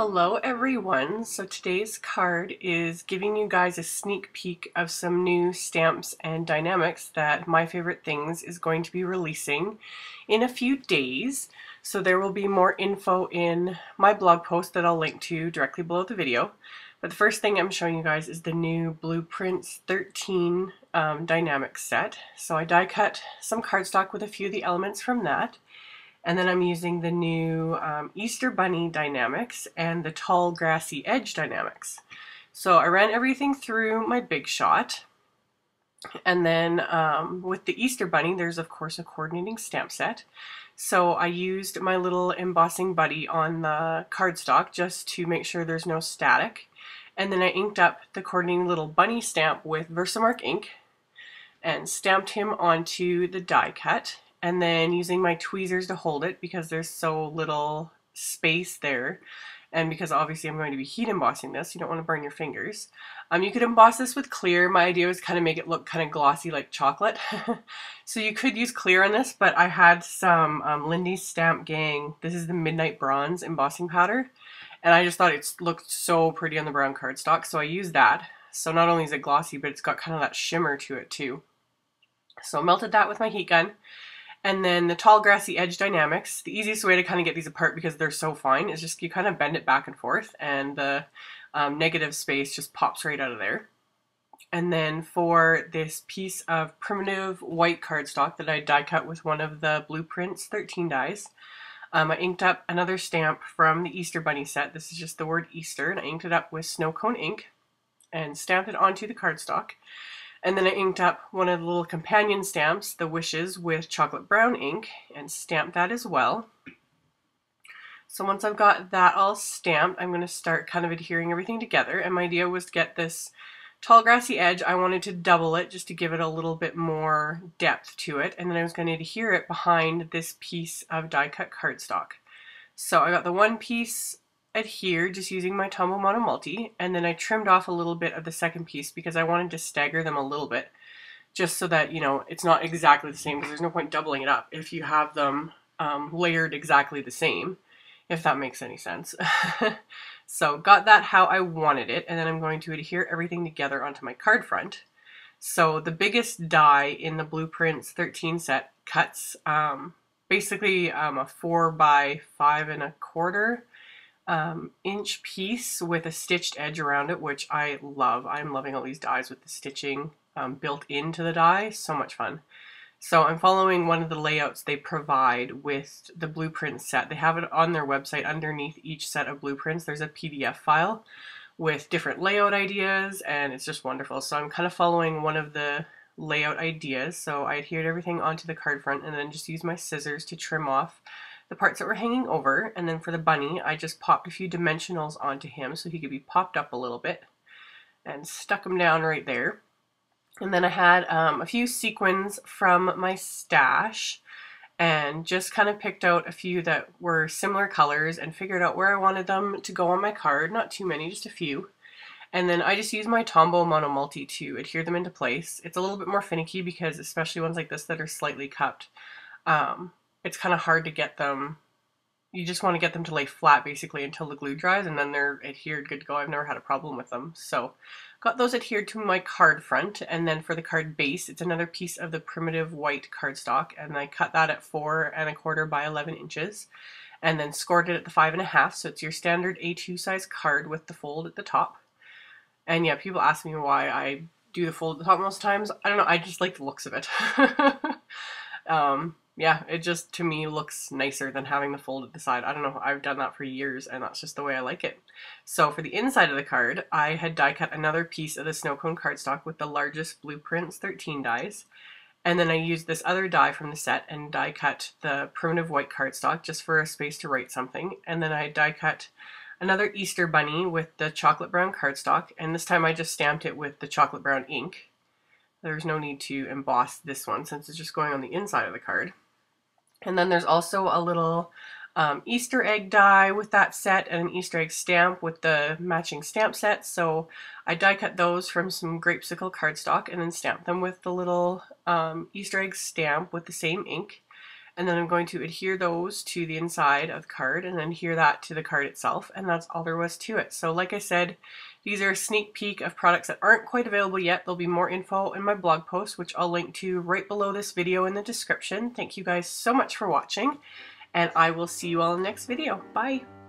Hello everyone, so today's card is giving you guys a sneak peek of some new stamps and dynamics that My Favorite Things is going to be releasing in a few days. So there will be more info in my blog post that I'll link to directly below the video. But the first thing I'm showing you guys is the new Blueprints 13 dynamic set. So I die cut some cardstock with a few of the elements from that. And then I'm using the new Easter Bunny dynamics and the tall grassy edge dynamics. So I ran everything through my Big Shot. And then with the Easter Bunny, there's of course a coordinating stamp set. So I used my little embossing buddy on the cardstock just to make sure there's no static. And then I inked up the coordinating little bunny stamp with Versamark ink and stamped him onto the die cut. And then using my tweezers to hold it because there's so little space there, and because obviously I'm going to be heat embossing this, you don't want to burn your fingers. You could emboss this with clear. My idea was kind of make it look kind of glossy like chocolate. So you could use clear on this, but I had some Lindy's Stamp Gang, this is the Midnight Bronze embossing powder, and I just thought it looked so pretty on the brown cardstock, so I used that. So not only is it glossy, but it's got kind of that shimmer to it too. So I melted that with my heat gun. And then the tall grassy edge dynamics, the easiest way to kind of get these apart because they're so fine is just you kind of bend it back and forth and the negative space just pops right out of there. And then for this piece of primitive white cardstock that I die cut with one of the Blueprints 13 dies, I inked up another stamp from the Easter Bunny set. This is just the word Easter, and I inked it up with snow cone ink and stamped it onto the cardstock. And then I inked up one of the little companion stamps, the Wishes, with chocolate brown ink and stamped that as well. So once I've got that all stamped, I'm going to start kind of adhering everything together. And my idea was to get this tall grassy edge. I wanted to double it just to give it a little bit more depth to it. And then I was going to adhere it behind this piece of die cut cardstock. So I got the one piece adhered just using my Tombow Mono Multi, and then I trimmed off a little bit of the second piece because I wanted to stagger them a little bit just so that, you know, it's not exactly the same, because there's no point doubling it up if you have them layered exactly the same, if that makes any sense. So got that how I wanted it, and then I'm going to adhere everything together onto my card front. So the biggest die in the Blueprints 13 set cuts basically a 4 by 5¼ inch piece with a stitched edge around it, which I love. I'm loving all these dies with the stitching built into the die. So much fun. So I'm following one of the layouts they provide with the Blueprint set. They have it on their website. Underneath each set of blueprints there's a PDF file with different layout ideas, and it's just wonderful. So I'm kind of following one of the layout ideas. So I adhered everything onto the card front and then just used my scissors to trim off the parts that were hanging over. And then for the bunny, I just popped a few dimensionals onto him so he could be popped up a little bit and stuck him down right there. And then I had a few sequins from my stash and just kind of picked out a few that were similar colors and figured out where I wanted them to go on my card. Not too many, just a few. And then I just used my Tombow Mono Multi to adhere them into place. It's a little bit more finicky because especially ones like this that are slightly cupped, it's kind of hard to get them. You just want to get them to lay flat basically until the glue dries, and then they're adhered, good to go. I've never had a problem with them. So got those adhered to my card front, and then for the card base, it's another piece of the primitive white cardstock, and I cut that at 4¼ by 11 inches, and then scored it at the 5½, so it's your standard A2 size card with the fold at the top. And yeah, people ask me why I do the fold at the top most times. I don't know, I just like the looks of it. Yeah, it just, to me, looks nicer than having the fold at the side. I don't know, I've done that for years, and that's just the way I like it. So for the inside of the card, I had die cut another piece of the snow cone cardstock with the largest Blueprints 13 dies. And then I used this other die from the set and die cut the primitive white cardstock just for a space to write something. And then I die cut another Easter Bunny with the chocolate brown cardstock, and this time I just stamped it with the chocolate brown ink. There's no need to emboss this one since it's just going on the inside of the card. And then there's also a little Easter egg die with that set and an Easter egg stamp with the matching stamp set. So I die cut those from some grapesicle cardstock and then stamped them with the little Easter egg stamp with the same ink. and then I'm going to adhere those to the inside of the card and then adhere that to the card itself, and that's all there was to it. So like I said, these are a sneak peek of products that aren't quite available yet. There'll be more info in my blog post, which I'll link to right below this video in the description. Thank you guys so much for watching, and I will see you all in the next video. Bye!